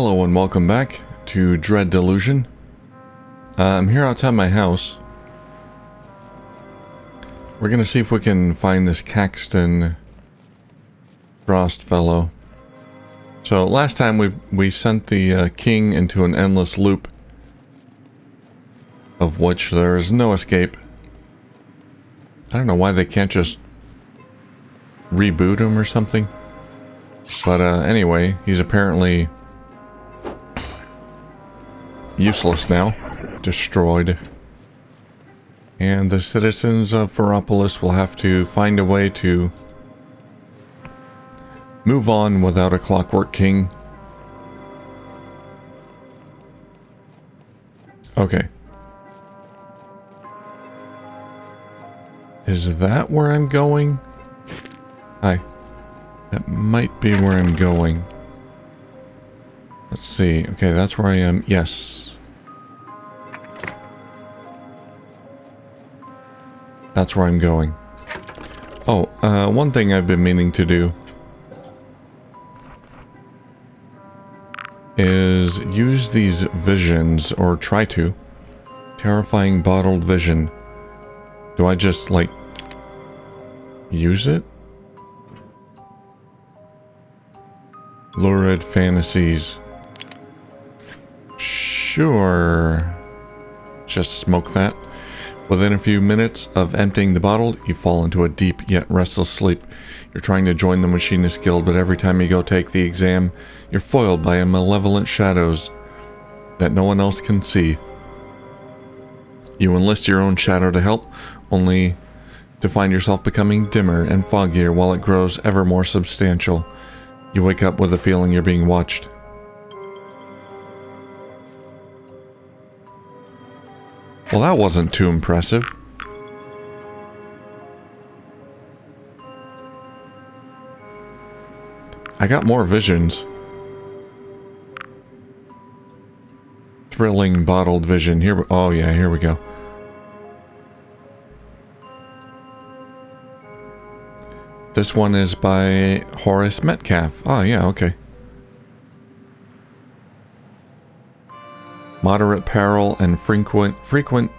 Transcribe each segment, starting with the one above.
Hello and welcome back to Dread Delusion. I'm here outside my house. We're gonna see if we can find this Caxton Frost fellow. So last time we sent the king into an endless loop, of which there is no escape. I don't know why they can't just reboot him or something. But anyway, he's apparently useless now. Destroyed. And the citizens of Pheropolis will have to find a way to move on without a clockwork king. Okay. Is that where I'm going? Hi. That might be where I'm going. Let's see. Okay, that's where I am. Yes. That's where I'm going. Oh, one thing I've been meaning to do is use these visions, or try to. Terrifying bottled vision. Do I just, like, use it? Lurid fantasies. Sure. Just smoke that. Within a few minutes of emptying the bottle, you fall into a deep yet restless sleep. You're trying to join the Machinist Guild, but every time you go take the exam, you're foiled by malevolent shadows that no one else can see. You enlist your own shadow to help, only to find yourself becoming dimmer and foggier while it grows ever more substantial. You wake up with the feeling you're being watched. Well, that wasn't too impressive. I got more visions. Thrilling bottled vision. Here, oh yeah, here we go. This one is by Horace Metcalf. Oh yeah, okay. Moderate peril and frequent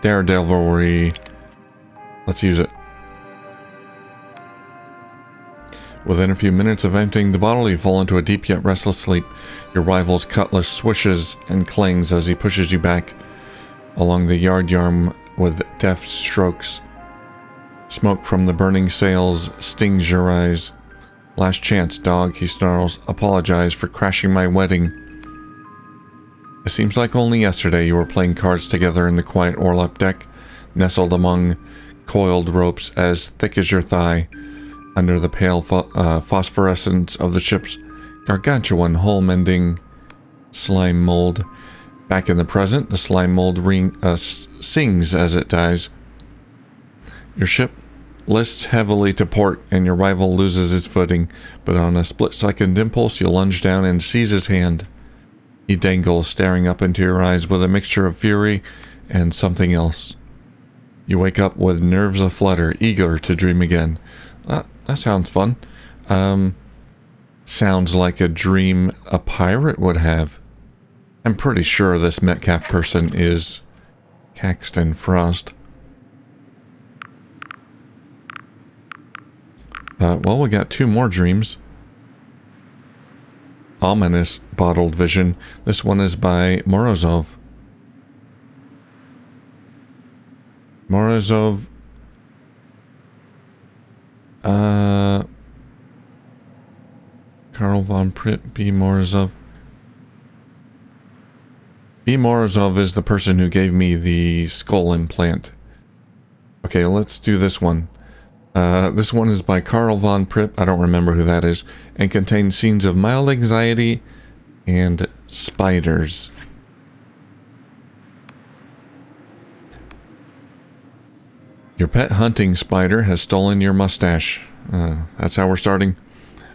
daredevilry. Let's use it. Within a few minutes of emptying the bottle, you fall into a deep yet restless sleep. Your rival's cutlass swishes and clings as he pushes you back along the yard with deft strokes. Smoke from the burning sails stings your eyes. Last chance, dog, he snarls. Apologize for crashing my wedding. It seems like only yesterday you were playing cards together in the quiet Orlop deck, nestled among coiled ropes as thick as your thigh, under the pale phosphorescence of the ship's gargantuan hull-mending slime mold. Back in the present, the slime mold sings as it dies. Your ship lists heavily to port, and your rival loses its footing, but on a split-second impulse, you lunge down and seize his hand. He dangles, staring up into your eyes with a mixture of fury and something else. You wake up with nerves aflutter, eager to dream again. That sounds fun. Sounds like a dream a pirate would have. I'm pretty sure this Metcalf person is Caxton Frost. Well, we got two more dreams. Ominous bottled vision. This one is by Morozov. Morozov. Karl von Pritt, B. Morozov. B. Morozov is the person who gave me the skull implant. Okay, let's do this one. This one is by Karl von Pritt, I don't remember who that is, and contains scenes of mild anxiety and spiders. Your pet hunting spider has stolen your mustache. That's how we're starting.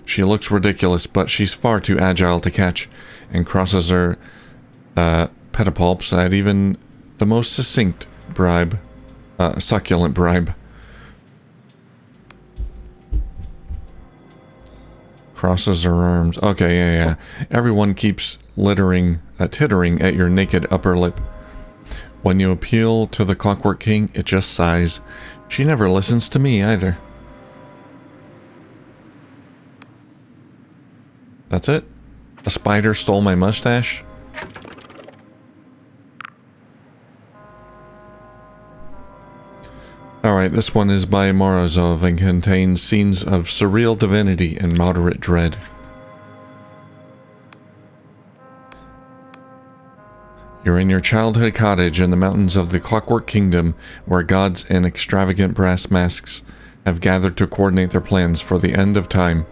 She looks ridiculous, but she's far too agile to catch, and crosses her pedipalps at even the most succulent bribe. Crosses her arms. Okay, yeah. Everyone keeps tittering at your naked upper lip. When you appeal to the Clockwork King, it just sighs. She never listens to me either. That's it? A spider stole my mustache? Alright, this one is by Morozov and contains scenes of surreal divinity and moderate dread. You're in your childhood cottage in the mountains of the Clockwork Kingdom, where gods in extravagant brass masks have gathered to coordinate their plans for the end of time.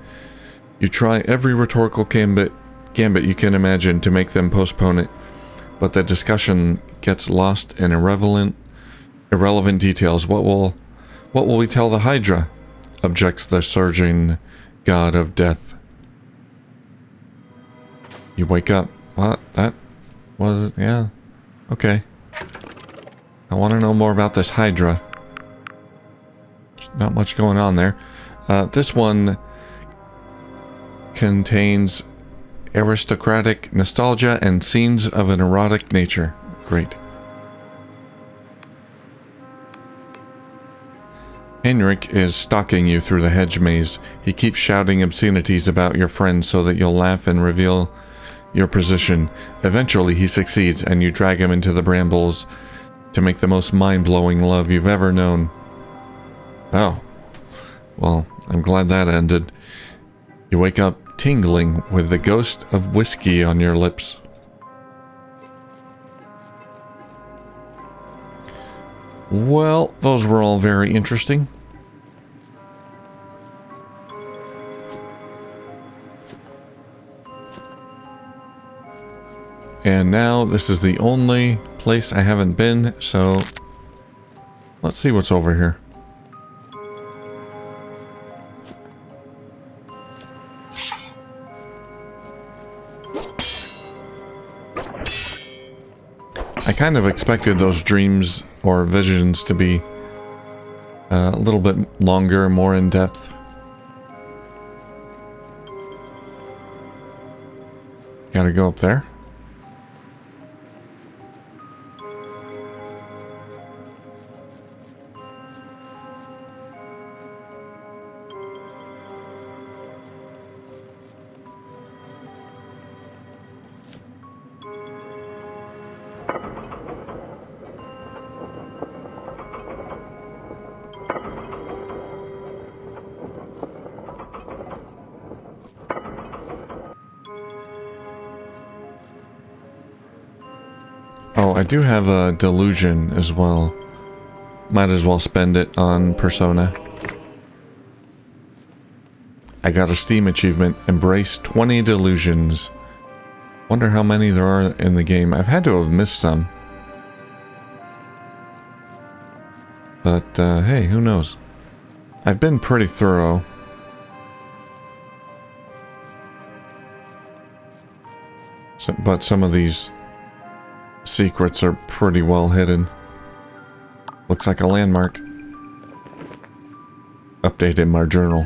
You try every rhetorical gambit you can imagine to make them postpone it, but the discussion gets lost in irrelevant details. What will we tell the Hydra? Objects the surging god of death. You wake up. What? That was it? Yeah. Okay. I want to know more about this Hydra. There's not much going on there. This one contains aristocratic nostalgia and scenes of an erotic nature. Great. Henrik is stalking you through the hedge maze. He keeps shouting obscenities about your friends so that you'll laugh and reveal your position. Eventually he succeeds and you drag him into the brambles to make the most mind-blowing love you've ever known. Oh. Well, I'm glad that ended. You wake up tingling with the ghost of whiskey on your lips. Well, those were all very interesting. And now this is the only place I haven't been, so let's see what's over here. I kind of expected those dreams or visions to be a little bit longer, more in depth. Gotta go up there. Oh, I do have a delusion as well. Might as well spend it on Persona. I got a Steam achievement, Embrace 20 Delusions. Wonder how many there are in the game. I've had to have missed some. But, hey, who knows? I've been pretty thorough. But some of these secrets are pretty well hidden. Looks like a landmark. Update in my journal.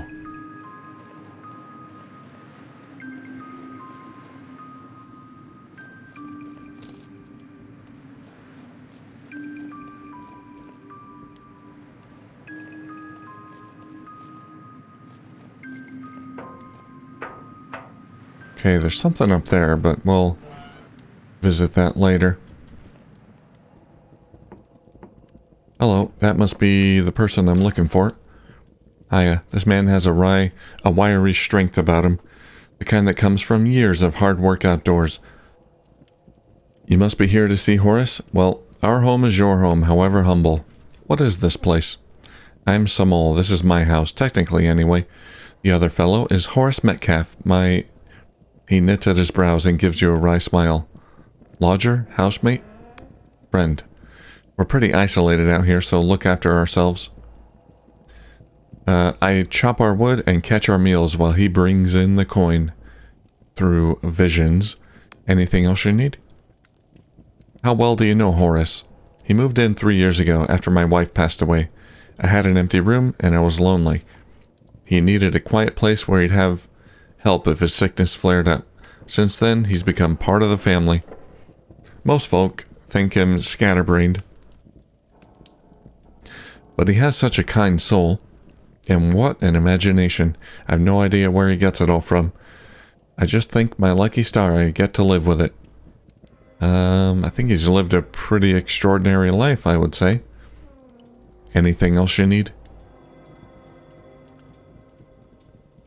Okay, there's something up there, but we'll visit that later. Hello, that must be the person I'm looking for. Hiya, this man has a wiry strength about him. The kind that comes from years of hard work outdoors. You must be here to see Horace? Well, our home is your home, however humble. What is this place? I'm Samol. This is my house, technically anyway. The other fellow is Horace Metcalf, He knits at his brows and gives you a wry smile. Lodger? Housemate? Friend. We're pretty isolated out here, so look after ourselves. I chop our wood and catch our meals while he brings in the coin. Through visions. Anything else you need? How well do you know Horace? He moved in 3 years ago after my wife passed away. I had an empty room and I was lonely. He needed a quiet place where he'd have help if his sickness flared up. Since then, he's become part of the family. Most folk think him scatterbrained, but he has such a kind soul, and what an imagination. I have no idea where he gets it all from. I just think my lucky star I get to live with it. I think he's lived a pretty extraordinary life, I would say. Anything else you need?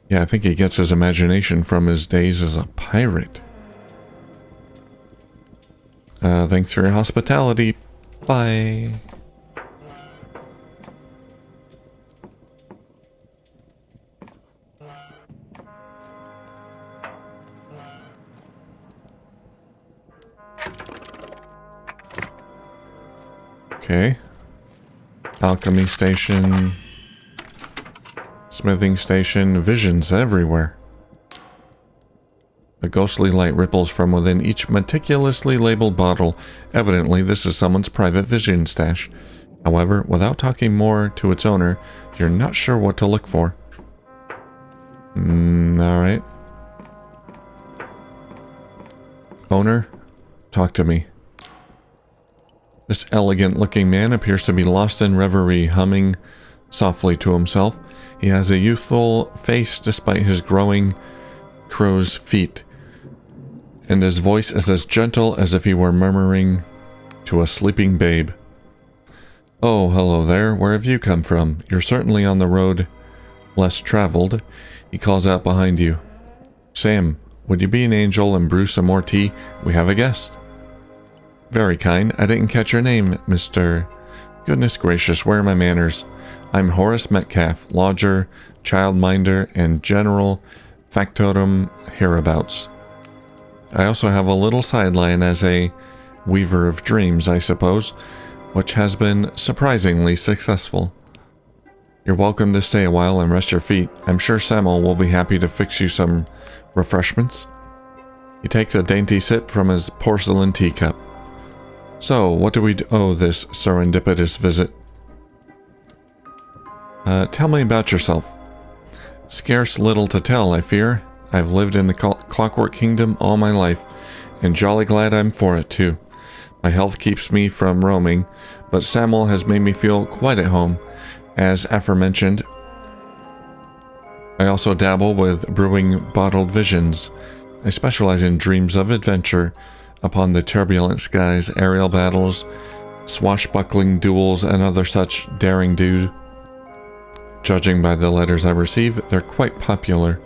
Yeah, I think he gets his imagination from his days as a pirate. Thanks for your hospitality. Bye. Okay. Alchemy station. Smithing station. Visions everywhere. A ghostly light ripples from within each meticulously labeled bottle. Evidently, this is someone's private vision stash. However, without talking more to its owner, you're not sure what to look for. Alright. Owner, talk to me. This elegant-looking man appears to be lost in reverie, humming softly to himself. He has a youthful face despite his growing crow's feet, and his voice is as gentle as if he were murmuring to a sleeping babe. Oh, hello there. Where have you come from? You're certainly on the road less traveled. He calls out behind you. Sam, would you be an angel and brew some more tea? We have a guest. Very kind. I didn't catch your name, Mr. Goodness gracious, where are my manners? I'm Horace Metcalf, lodger, childminder, and general factotum hereabouts. I also have a little sideline as a weaver of dreams, I suppose, which has been surprisingly successful. You're welcome to stay a while and rest your feet. I'm sure Samuel will be happy to fix you some refreshments. He takes a dainty sip from his porcelain teacup. So, what do we owe this serendipitous visit? Tell me about yourself. Scarce little to tell, I fear. I've lived in the Clockwork Kingdom all my life, and jolly glad I'm for it, too. My health keeps me from roaming, but Samuel has made me feel quite at home, as aforementioned. I also dabble with brewing bottled visions. I specialize in dreams of adventure upon the turbulent skies, aerial battles, swashbuckling duels, and other such daring do. Judging by the letters I receive, they're quite popular.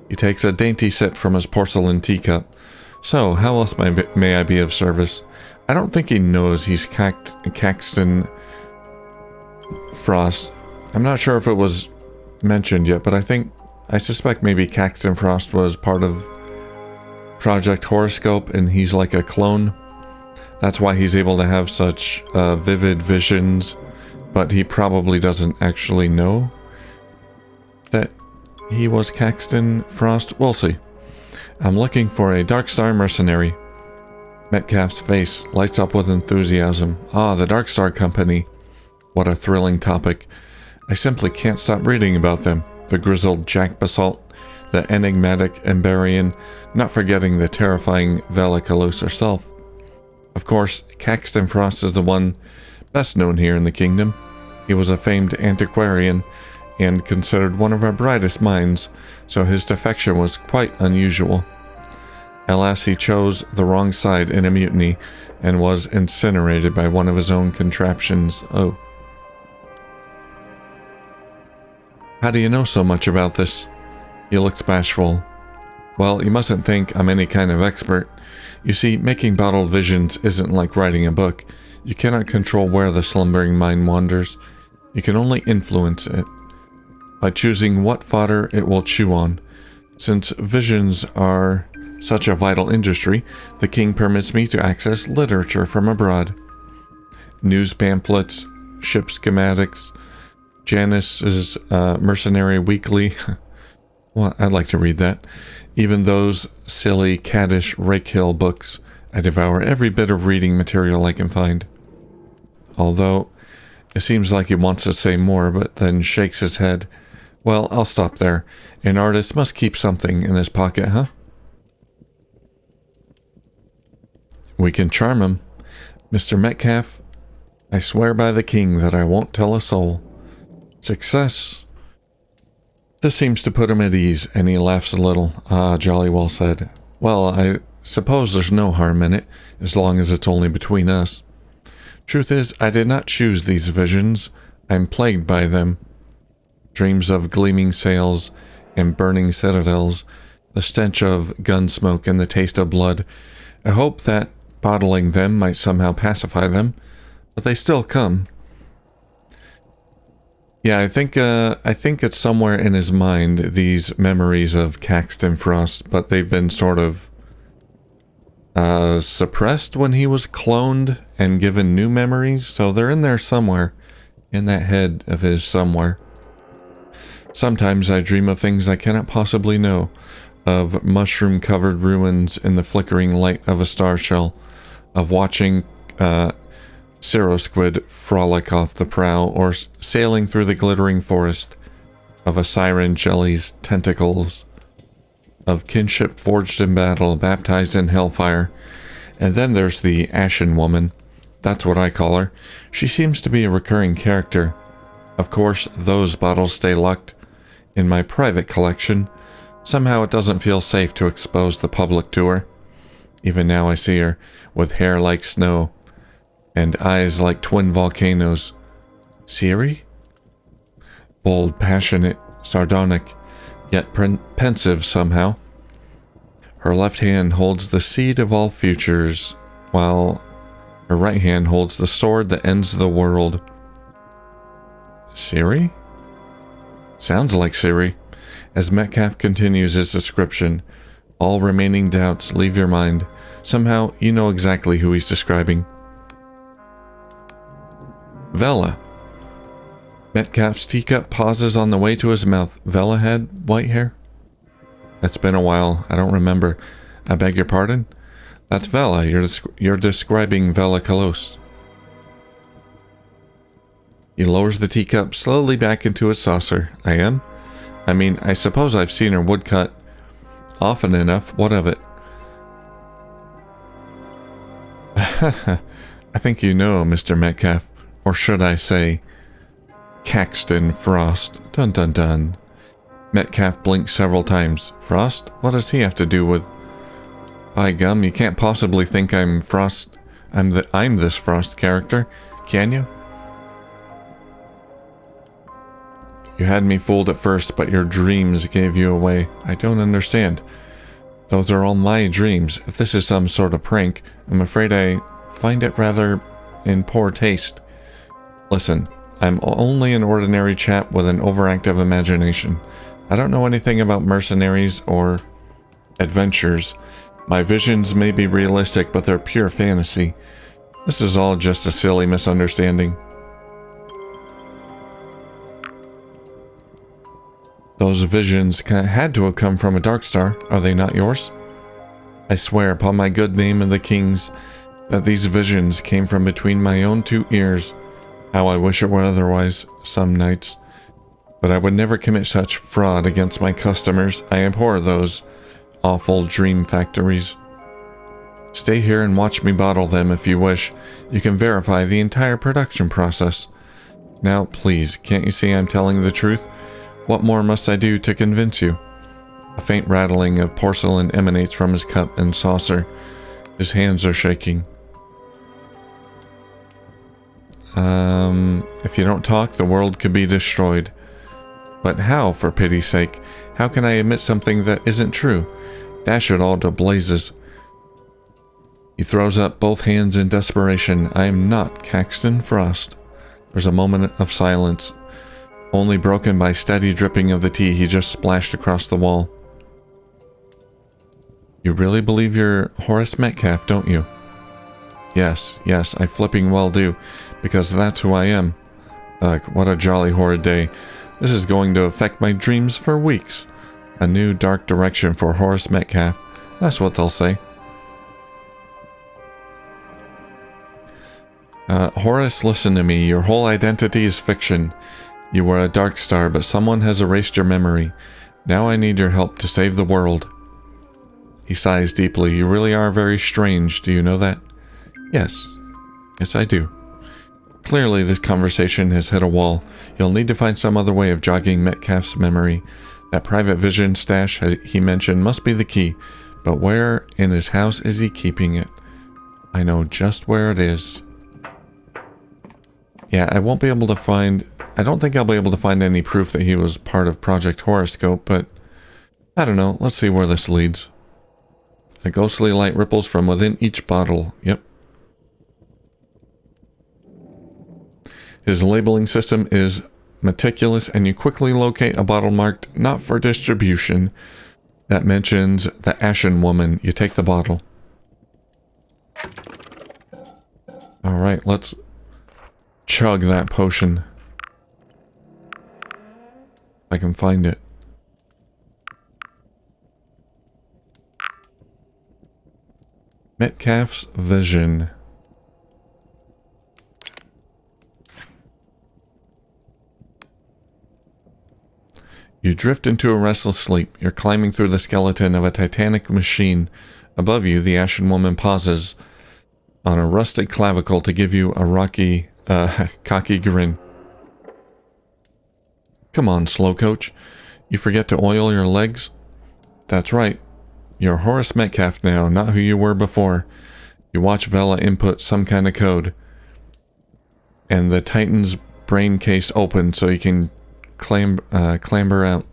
He takes a dainty sip from his porcelain teacup. So, how else may I be of service? I don't think he knows he's Caxton Frost. I'm not sure if it was mentioned yet, but I suspect maybe Caxton Frost was part of Project Horoscope, and he's like a clone. That's why he's able to have such vivid visions, but he probably doesn't actually know that he was Caxton Frost. We'll see. I'm looking for a Darkstar mercenary. Metcalf's face lights up with enthusiasm. Ah, the Darkstar Company. What a thrilling topic. I simply can't stop reading about them. The grizzled Jack Basalt, the enigmatic Emberian, not forgetting the terrifying Velikalos herself. Of course, Caxton Frost is the one best known here in the kingdom. He was a famed antiquarian and considered one of our brightest minds, so his defection was quite unusual. Alas, he chose the wrong side in a mutiny and was incinerated by one of his own contraptions. Oh. How do you know so much about this? He looks bashful. Well, you mustn't think I'm any kind of expert. You see, making bottled visions isn't like writing a book. You cannot control where the slumbering mind wanders. You can only influence it by choosing what fodder it will chew on. Since visions are such a vital industry, the king permits me to access literature from abroad. News pamphlets, ship schematics, Janice's Mercenary Weekly. Well, I'd like to read that. Even those silly, caddish Rakehill books. I devour every bit of reading material I can find. Although, it seems like he wants to say more, but then shakes his head. Well, I'll stop there. An artist must keep something in his pocket, huh? We can charm him. Mr. Metcalf, I swear by the king that I won't tell a soul. Success. This seems to put him at ease, and he laughs a little. Ah, jolly well said. Well, I suppose there's no harm in it, as long as it's only between us. Truth is, I did not choose these visions. I'm plagued by them. Dreams of gleaming sails and burning citadels, the stench of gun smoke and the taste of blood. I hope that bottling them might somehow pacify them, but they still come. Yeah, I think it's somewhere in his mind, these memories of Caxton Frost, but they've been sort of suppressed when he was cloned and given new memories, so they're in there somewhere, in that head of his somewhere. Sometimes I dream of things I cannot possibly know, of mushroom-covered ruins in the flickering light of a star shell, of watching Cirrosquid frolic off the prow, or sailing through the glittering forest, of a siren jelly's tentacles, of kinship forged in battle, baptized in hellfire. And then there's the Ashen Woman. That's what I call her. She seems to be a recurring character. Of course, those bottles stay locked in my private collection. Somehow it doesn't feel safe to expose the public to her. Even now I see her, with hair like snow, and eyes like twin volcanoes. Siri? Bold, passionate, sardonic, yet pensive somehow. Her left hand holds the seed of all futures, while her right hand holds the sword that ends the world. Siri? Sounds like Siri. As Metcalf continues his description, all remaining doubts leave your mind. Somehow, you know exactly who he's describing. Vela. Metcalf's teacup pauses on the way to his mouth. Vela had white hair? It's been a while. I don't remember. I beg your pardon? That's Vela. You're describing Vela Kalos. He lowers the teacup slowly back into its saucer. I am? I mean, I suppose I've seen her woodcut often enough. What of it? I think you know, Mr. Metcalf. Or should I say, Caxton Frost. Dun dun dun. Metcalf blinks several times. Frost? What does he have to do with... By gum, you can't possibly think I'm Frost... I'm this Frost character, can you? You had me fooled at first, but your dreams gave you away. I don't understand. Those are all my dreams. If this is some sort of prank, I'm afraid I find it rather in poor taste. Listen, I'm only an ordinary chap with an overactive imagination. I don't know anything about mercenaries or adventures. My visions may be realistic, but they're pure fantasy. This is all just a silly misunderstanding. Those visions had to have come from a dark star. Are they not yours? I swear upon my good name and the king's that these visions came from between my own two ears. How I wish it were otherwise some nights. But I would never commit such fraud against my customers. I abhor those awful dream factories. Stay here and watch me bottle them if you wish. You can verify the entire production process. Now, please, can't you see I'm telling the truth? What more must I do to convince you? A faint rattling of porcelain emanates from his cup and saucer. His hands are shaking. If you don't talk, the world could be destroyed. But how, for pity's sake? How can I admit something that isn't true? Dash it all to blazes. He throws up both hands in desperation. I am not Caxton Frost. There's a moment of silence, only broken by steady dripping of the tea he just splashed across the wall. You really believe you're Horace Metcalf, don't you? Yes, I flipping well do, because that's who I am. Ugh, what a jolly horrid day. This is going to affect my dreams for weeks. A new dark direction for Horace Metcalf. That's what they'll say. Horace, listen to me. Your whole identity is fiction. You were a dark star, but someone has erased your memory. Now I need your help to save the world. He sighs deeply. You really are very strange, do you know that? Yes. Yes, I do. Clearly, this conversation has hit a wall. You'll need to find some other way of jogging Metcalf's memory. That private vision stash he mentioned must be the key, but where in his house is he keeping it? I know just where it is. Yeah, I won't be able to find... I don't think I'll be able to find any proof that he was part of Project Horoscope, but... I don't know. Let's see where this leads. A ghostly light ripples from within each bottle. Yep. His labeling system is meticulous, and you quickly locate a bottle marked not for distribution that mentions the Ashen Woman. You take the bottle. Alright, let's chug that potion. If I can find it. Metcalf's vision. You drift into a restless sleep. You're climbing through the skeleton of a titanic machine. Above you, the Ashen Woman pauses on a rusted clavicle to give you a cocky grin. Come on, slow coach. You forget to oil your legs? That's right. You're Horace Metcalf now, not who you were before. You watch Vela input some kind of code, and the Titan's brain case opens so you can clamber out.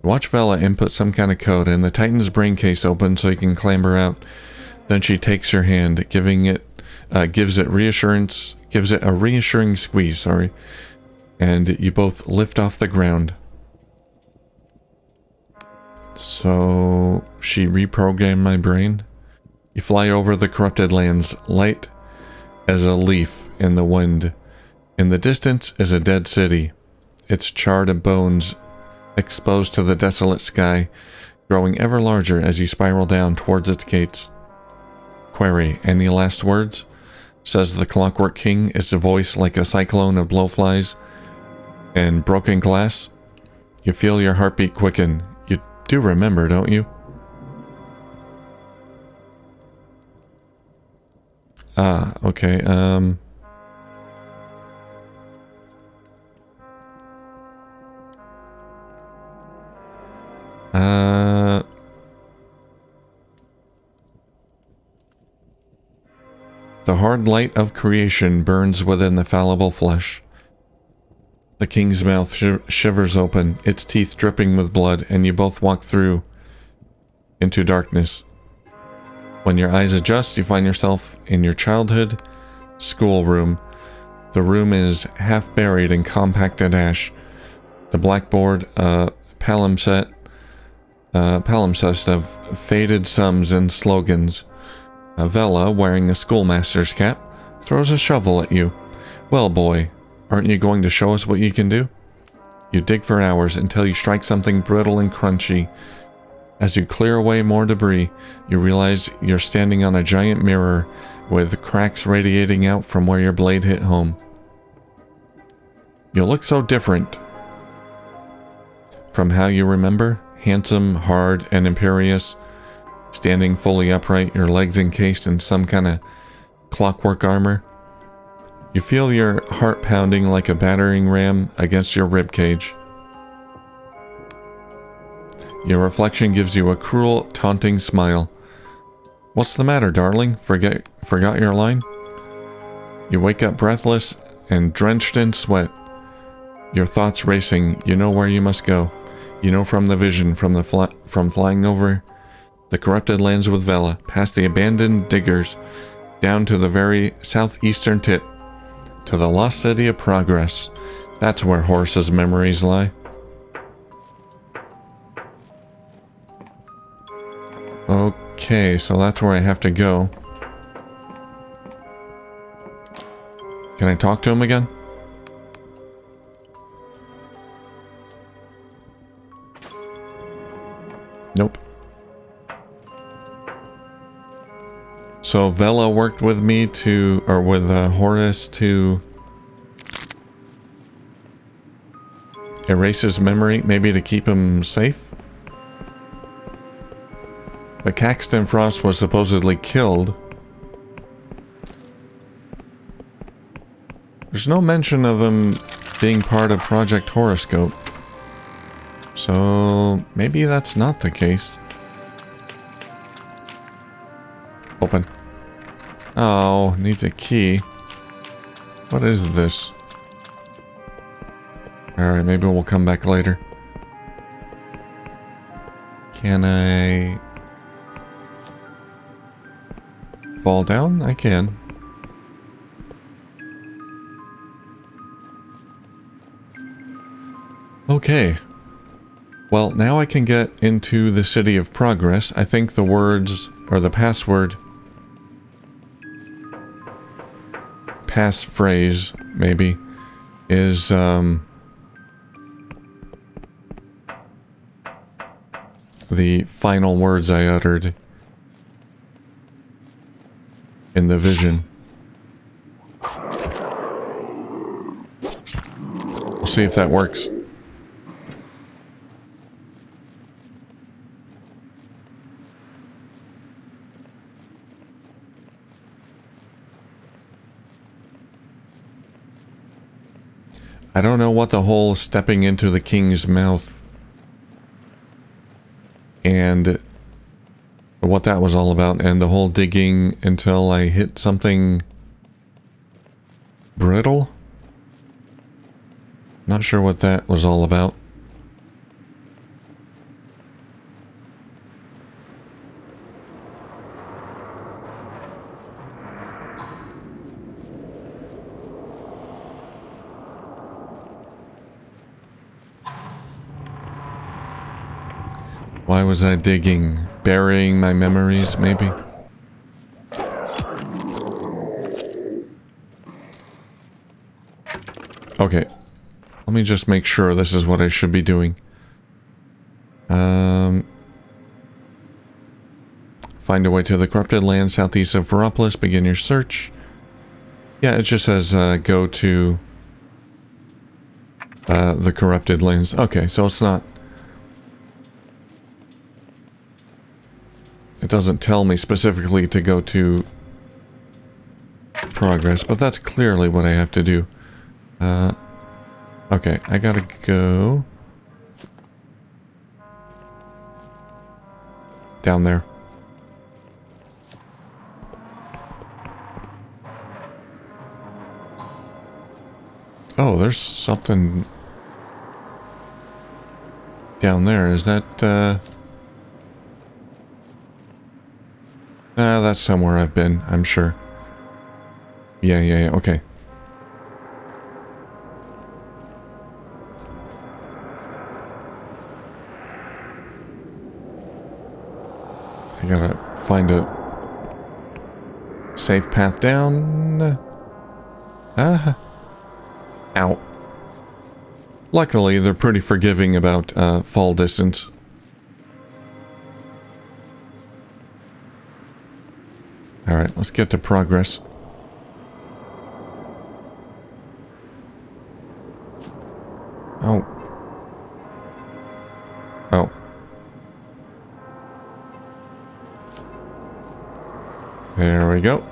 Watch Vela input some kind of code, and the Titan's brain case opens so you can clamber out. Then she takes your hand, gives it a reassuring squeeze, sorry, and you both lift off the ground. So she reprogrammed my brain. You fly over the corrupted lands, light as a leaf in the wind. In the distance is a dead city, its charred bones exposed to the desolate sky, growing ever larger as you spiral down towards its gates. Query, any last words? Says the Clockwork King, its voice like a cyclone of blowflies and broken glass. You feel your heartbeat quicken. You do remember, don't you? Ah, okay, the hard light of creation burns within the fallible flesh. The king's mouth shivers open, its teeth dripping with blood, and you both walk through into darkness. When your eyes adjust, you find yourself in your childhood schoolroom. The room is half buried in compacted ash. The blackboard, palimpsest of faded sums and slogans. Vela, wearing a schoolmaster's cap, throws a shovel at you. Well, boy, aren't you going to show us what you can do? You dig for hours until you strike something brittle and crunchy. As you clear away more debris, you realize you're standing on a giant mirror with cracks radiating out from where your blade hit home. You look so different from how you remember. Handsome, hard, and imperious. Standing fully upright, your legs encased in some kind of clockwork armor. You feel your heart pounding like a battering ram against your ribcage. Your reflection gives you a cruel, taunting smile. What's the matter, darling? Forgot your line? You wake up breathless and drenched in sweat. Your thoughts racing. You know where you must go. You know from the vision, from flying over the corrupted lands with Vela, past the abandoned diggers, down to the very southeastern tip, to the lost city of Progress. That's where Horace's memories lie. Okay, so that's where I have to go. Can I talk to him again? Nope. So Vela worked with me to, or with Horace to erase his memory, maybe to keep him safe? But Caxton Frost was supposedly killed. There's no mention of him being part of Project Horoscope. So maybe that's not the case. Open. Oh, needs a key. What is this? Alright, maybe we'll come back later. Can I fall down? I can. Okay. Well, now I can get into the City of Progress. I think the words, or the password, passphrase, maybe, is, the final words I uttered in the vision. We'll see if that works. I don't know what the whole stepping into the king's mouth and what that was all about, and the whole digging until I hit something brittle. Not sure what that was all about. Why was I digging? Burying my memories, maybe? Okay. Let me just make sure this is what I should be doing. Find a way to the corrupted land southeast of Veropolis. Begin your search. Yeah, it just says go to the corrupted lands. Okay, so it's not... It doesn't tell me specifically to go to progress, but that's clearly what I have to do. Okay, I gotta go down there. Oh, there's something down there. Is that, that's somewhere I've been, I'm sure. Yeah, okay. I gotta find a safe path down. Ow. Luckily, they're pretty forgiving about fall distance. Alright, let's get to progress. Oh. Oh. There we go.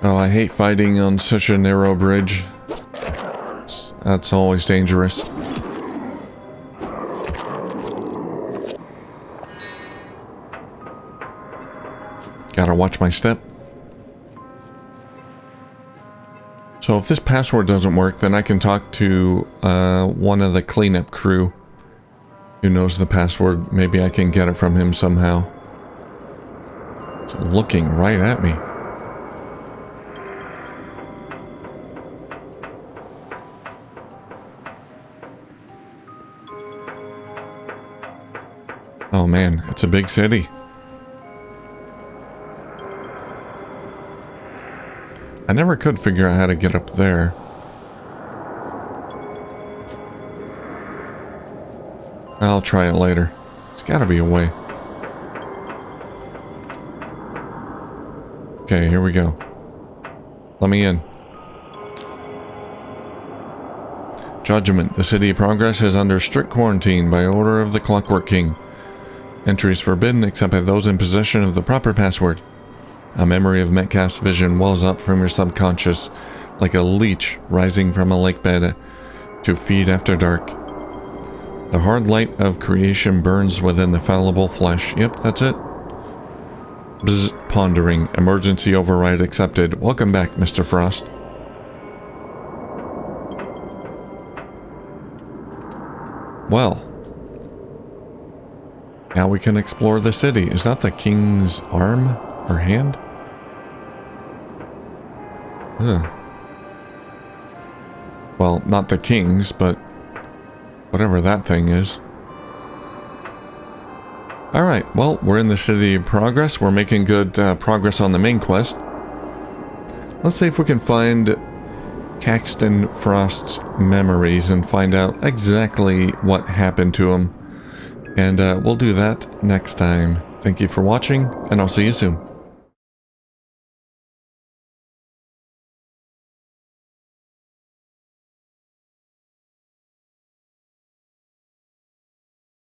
Oh, I hate fighting on such a narrow bridge. That's always dangerous. Gotta watch my step. So if this password doesn't work, then I can talk to one of the cleanup crew who knows the password. Maybe I can get it from him somehow. It's looking right at me. Oh man, it's a big city. I never could figure out how to get up there. I'll try it later. There's gotta be a way. Okay, here we go. Let me in. Judgment. The City of Progress is under strict quarantine by order of the Clockwork King. Entry is forbidden except by those in possession of the proper password. A memory of Metcalf's vision wells up from your subconscious like a leech rising from a lake bed to feed after dark. The hard light of creation burns within the fallible flesh. Yep, that's it. Bzz, pondering. Emergency override accepted. Welcome back, Mr. Frost. Well, now we can explore the city. Is that the king's arm or hand? Ugh. Well, not the king's, but whatever that thing is. Alright, well, we're in the City of Progress. We're making good progress on the main quest. Let's see if we can find Caxton Frost's memories and find out exactly what happened to him. And we'll do that next time. Thank you for watching, and I'll see you soon.